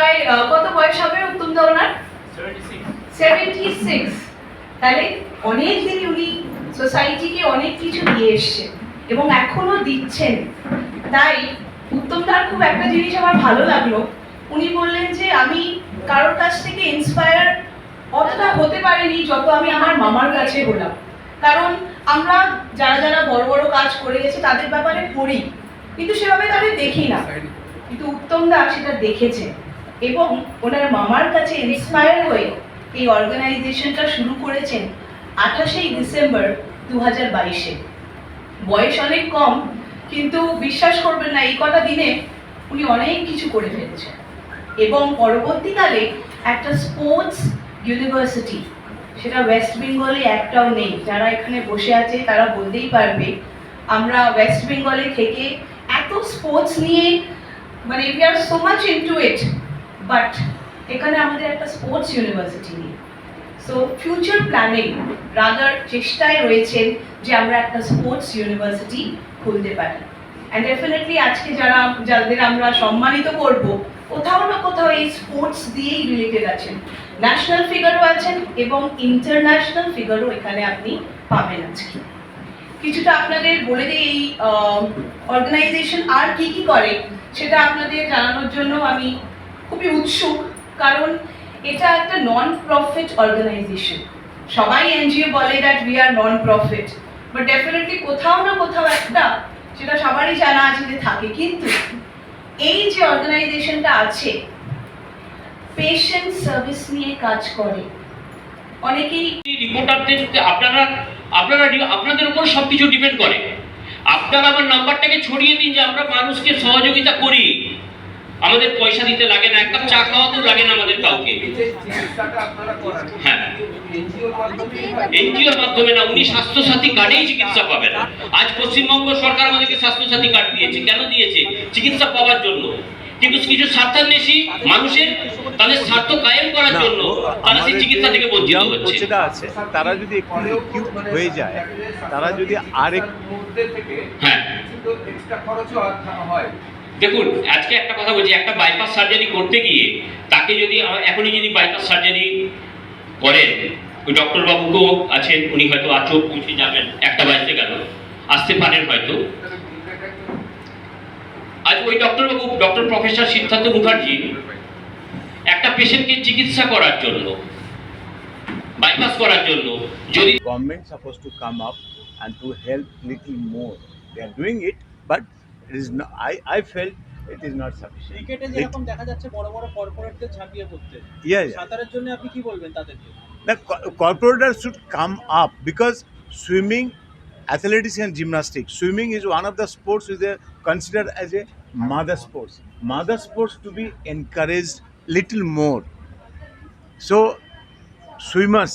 প্রায় কত বয়স হবে উত্তম দা ওনার? 76। তাহলে অনেক দিন উনি সোসাইটিকে অনেক কিছু দিয়ে এসছেন এবং এখনো দিচ্ছেন। তাই উত্তম দার খুব একটা জিনিস আমার ভালো লাগলো, উনি বললেন যে আমি কারোর কাছ থেকে ইন্সপায়ার অতটা হতে পারিনি যত আমি আমার মামার কাছে হলাম। কারণ আমরা যারা যারা বড় বড় কাজ করে গেছে তাদের ব্যাপারে পড়ি, কিন্তু সেভাবে তাদের দেখি না। কিন্তু উত্তম দা সেটা দেখেছেন এবং ওনার মামার কাছে ইন্সপায়ার হয়ে এই অর্গানাইজেশনটা শুরু করেছেন 28 ডিসেম্বর 2022-এ। বয়স অনেক কম, কিন্তু বিশ্বাস করবেন না এই কটা দিনে উনি অনেক কিছু করে ফেলেছেন এবং পরবর্তীকালে একটা স্পোর্টস ইউনিভার্সিটি, সেটা ওয়েস্ট বেঙ্গলে একটাও নেই। যারা এখানে বসে আছে তারা বলতেই পারবে আমরা ওয়েস্ট বেঙ্গলে থেকে এত স্পোর্টস নিয়ে মানে we are so much into it, but এখানে আমাদের একটা স্পোর্টস ইউনিভার্সিটি নেই। সো ফিউচার প্ল্যানিং রাদার চেষ্টায় রয়েছেন যে আমরা একটা স্পোর্টস ইউনিভার্সিটি খুলতে পারি। অ্যান্ড ডেফিনেটলি আজকে যাদের আমরা সম্মানিত করব কোথাও না কোথাও এই স্পোর্টস দিয়েই রিলেটেড আছেন। ন্যাশনাল ফিগারও আছেন এবং ইন্টারন্যাশনাল ফিগারও এখানে আপনি পাবেন আজকে। কিছুটা আপনাদের বলে দিই এই অর্গানাইজেশন আর কি কি করে সেটা আপনাদের জানানোর জন্য আমি খুবই উৎসুক, কারণ এটা একটা নন প্রফিট অর্গানাইজেশন। সবাই এনজিও বলে that we are non profit, but definitely কোথাও না কোথাও একটা সেটা সবারই জানা আছে যে থাকে। কিন্তু এই যে অর্গানাইজেশনটা আছে পেশেন্ট সার্ভিস নিয়ে কাজ করে। অনেকেই রিপোর্টারদের আপনাদের উপর সবকিছু ডিপেন্ড করে। আপনারা আমার নাম্বারটাকে ছড়িয়ে দিন যে আমরা মানুষকে সহযোগিতা করি, আমাদের পয়সা দিতে লাগে না, একটা চা খাওয়াতেও লাগে না আমাদের কাউকে। হ্যাঁ, এনজিওর মাধ্যমে না, উনি স্বাস্থ্যসাথী কার্ডেই চিকিৎসা পাবেন। আজ পশ্চিমবঙ্গ সরকার আমাদেরকে স্বাস্থ্যসাথী কার্ড দিয়েছে, কেন দিয়েছে? চিকিৎসা পাওয়ার জন্য। কিন্তু কিছু স্বার্থান্বেষী মানুষের তাদের স্বার্থ কায়েম করার জন্য তারা সেই চিকিৎসা থেকে বঞ্চিত হচ্ছে। আছে তারা যদি একটু কিউট হয়ে যায়, তারা যদি আরেক হ্যাঁ দেখুন, আজকে একটা কথা বলছি, একটা বাইপাস সার্জারি করতে গিয়ে তাকে যদি এখনই যদি বাইপাস সার্জারি করেন, ওই ডক্টর বাবুকেও আছেন, উনি হয়তো চোখ পৌঁছে যাবেন, একটা বাজতে গেল, আসতে পারেন হয়তো। আজ ওই ডক্টর প্রফেসর সিদ্ধার্থ মুখার্জি একটা পেশেন্টকে চিকিৎসা করার জন্য, বাইপাস করার জন্য, যদি government suppose to come up and to help little more, they are doing it, but it is not, I felt it is not sufficient. ক্রিকেটে যেরকম দেখা যাচ্ছে বড় বড় কর্পোরেটদের ঝাঁপিয়ে পড়তে, Yeah. সাঁতারের জন্য আপনি কি বলবেন তাদেরকে? The corporators should come up, because swimming, athletics and gymnastics, swimming is one of the sports which are considered as a mother sports to be encouraged little more. So swimmers,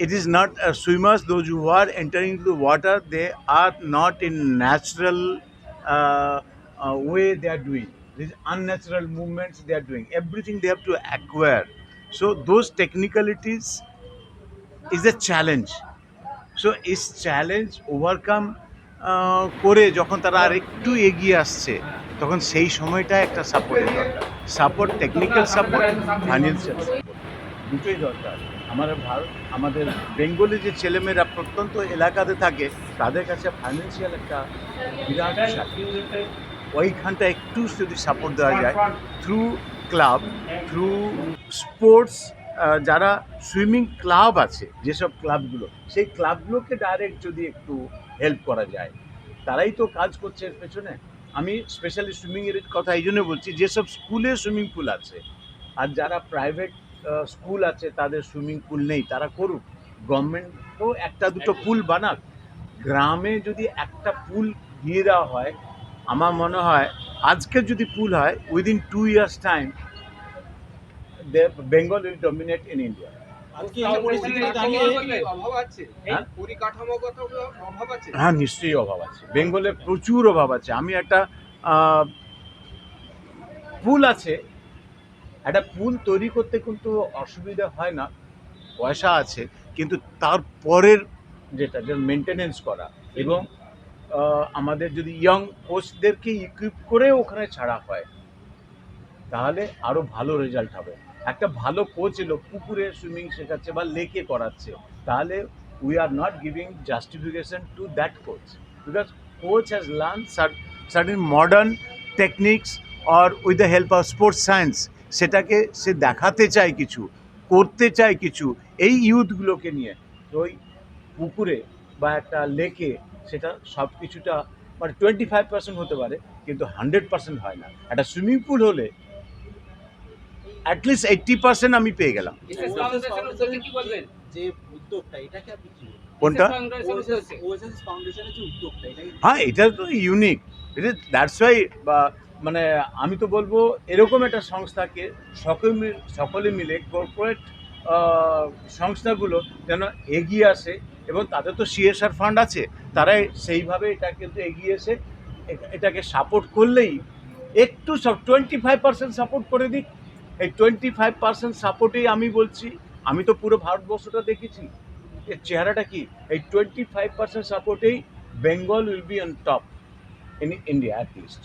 it is not swimmers, those who are entering into the water, they are not in natural way they are doing. These unnatural movements they are doing. Everything they have to acquire. So those technicalities is a challenge. So is challenge overcome করে যখন তারা আর একটু এগিয়ে আসছে, তখন সেই সময়টা একটা সাপোর্টের দরকার। Support, technical support, financial support, দুটোই দরকার। আমাদের বেঙ্গলি যে ছেলেমেয়েরা প্রত্যন্ত এলাকাতে থাকে, তাদের কাছে ফাইন্যান্সিয়াল একটা বিরাট বিষয়। ওইখানটা একটু যদি সাপোর্ট দেওয়া যায় থ্রু ক্লাব, থ্রু স্পোর্টস, যারা সুইমিং ক্লাব আছে যেসব ক্লাবগুলো, সেই ক্লাবগুলোকে ডাইরেক্ট যদি একটু হেল্প করা যায়, তারাই তো কাজ করছে এর পেছনে। আমি স্পেশালি সুইমিংয়ের কথা এই জন্য বলছি, যেসব স্কুলে সুইমিং পুল আছে আর যারা প্রাইভেট স্কুল আছে তাদের সুইমিং পুল নেই, তারা করুক। গভর্নমেন্টও একটা দুটো পুল বানাক। গ্রামে যদি একটা পুল দিয়ে দেওয়া হয়, আমার মনে হয় আজকে যদি পুল হয়, within 2 years time Bengal will dominate in India. হ্যাঁ, নিশ্চয়ই অভাব আছে, বেঙ্গলে প্রচুর অভাব আছে। আমি একটা পুল আছে, একটা পুল তৈরি করতে কিন্তু অসুবিধা হয় না, পয়সা আছে, কিন্তু তারপরের যেটা মেনটেনেন্স করা এবং আমাদের যদি ইয়ং কোচদেরকে ইকুইপ করে ওখানে ছাড়া হয়, তাহলে আরও ভালো রেজাল্ট হবে। একটা ভালো কোচ এলো পুকুরে সুইমিং শেখাচ্ছে বা লেকে করাচ্ছে, তাহলে we are not giving justification to that coach, because coach has learn certain modern techniques or with the help of sports science, সেটাকে সে দেখাতে চায় কিছু, করতে চায় কিছু এই ইউথগুলোকে নিয়ে। তো ওই পুকুরে বা একটা লেকে সেটা সব কিছুটা মানে 25% হতে পারে, কিন্তু 100% হয় না। একটা সুইমিং পুল হলে অ্যাটলিস্ট 80% আমি পেয়ে গেলাম। যে উদ্যোগটা এটাকে আপনি কি বলবেন? কোনটা? ওএসএস ফাউন্ডেশনের যে উদ্যোগটা এটা কি? হ্যাঁ, এটা তো ইউনিক, দ্যাটস ওয়াই। বা মানে আমি তো বলবো এরকম একটা সংস্থাকে সকলে মিলে কর্পোরেট সংস্থাগুলো যেন এগিয়ে আসে, এবং তাদের তো সিএসআর ফান্ড আছে, তারাই সেইভাবে এটা কিন্তু এগিয়ে এসে এটাকে সাপোর্ট করলেই একটু 25% সাপোর্ট করে দিক। এই 25% সাপোর্টেই আমি বলছি, আমি তো পুরো ভারতবর্ষটা দেখেছি, এর চেহারাটা কি, এই 25% সাপোর্টেই Bengal will be on top in India at least.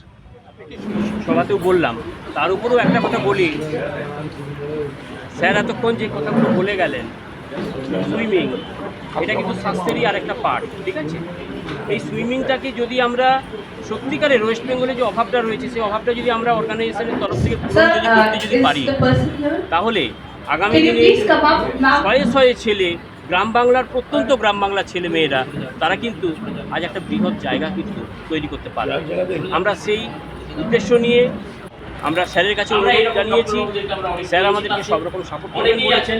সভাতেও বললাম, তার উপরেও একটা কথা বলি, স্যার এতক্ষণ যে কথাগুলো বলে গেলেন, সুইমিং এটা কিন্তু স্বাস্থ্যেরই আরেকটা পার্ট, ঠিক আছে? এই সুইমিংটাকে যদি আমরা সত্যিকারের ওয়েস্ট বেঙ্গলে যে অভাবটা রয়েছে, সেই অভাবটা যদি আমরা অর্গানাইজেশনের তরফ থেকে পূরণ করতে যদি পারি, তাহলে আগামী দিনে শয়ে শয়ে ছেলে, গ্রাম বাংলার প্রত্যন্ত গ্রাম বাংলার ছেলে মেয়েরা, তারা কিন্তু আজ একটা বৃহৎ জায়গা কিন্তু তৈরি করতে পারে। আমরা সেই উদ্দেশ্য নিয়ে আমরা স্যারের কাছে অনুরোধ জানিয়েছি, স্যার আমাদেরকে সব রকম সাপোর্ট করেছেন,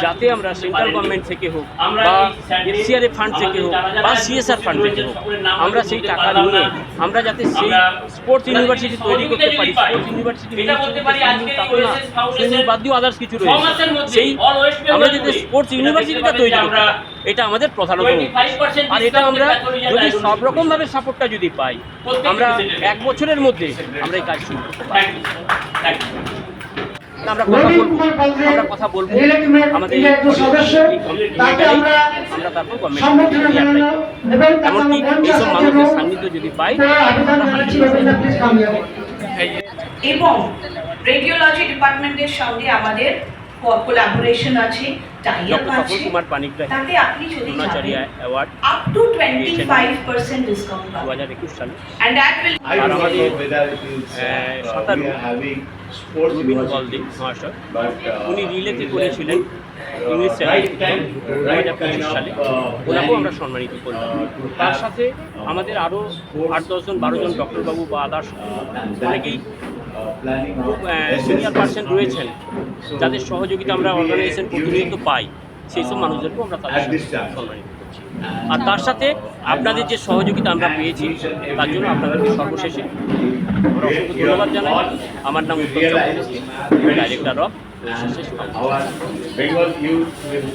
যাতে আমরা সেন্ট্রাল গভর্নমেন্ট থেকে হোক বা এফসিআরএ ফান্ড থেকে হোক বা সিএসআর ফান্ড থেকে হোক, আমরা সেই টাকা নিয়ে আমরা যাতে সেই স্পোর্টস ইউনিভার্সিটি তৈরি করতে পারি। স্পোর্টস ইউনিভার্সিটি সুইমিং বাদ দিয়েও আদার্স কিছু রয়েছে, সেই আমরা যদি স্পোর্টস ইউনিভার্সিটিটা তৈরি করতে পারি, এটা আমাদের প্রধানত। আর এটা আমরা যদি সব রকমভাবে সাপোর্টটা যদি পাই, আমরা 1 বছরের মধ্যে আমরা এই কাজ শুরু করতে পারি। আমরা কথা বলবো আমাদের আমরা তারপর গভর্নমেন্ট এমনকি এইসব মানুষের সান্নিধ্য যদি পাই, এবং রেডিওলজি ডিপার্টমেন্টের সঙ্গে আমাদের কোলাবোরেশন আছে, টাই আপ ডক্টর আছে, তপন কুমার পানিগ্রাহী তাতে আপনি যদি Dronacharya award up to 25% discount পাবেন, 2021 সালে। and that will I don't আমাদের, know whether it is সাঁতারু we are having sports Rabindra university, Baladev মহাশয়, but উনি রিলেতে করেছিলেন ইংলিশ right time 2025 সালে, ওনাকেও আমরা সম্মানিত করলাম। তার সাথে আমাদের আরও 8-10 জন 12 জন ডক্টরবাবু বা আদার্স অনেকেই planning খুব সিনিয়র পার্সন রয়েছেন, যাদের সহযোগিতা আমরা অর্গানাইজেশন প্রতিনিয়ত পাই, সেই সব মানুষদেরকেও আমরা তাদের সাথে সম্মানিত করছি। আর তার সাথে আপনাদের যে সহযোগিতা আমরা পেয়েছি, তার জন্য আপনাদেরকে সর্বশেষে আমরা অসংখ্য ধন্যবাদ জানাই। আমার নাম Uttam Chakraborty, director of our Bengal youth will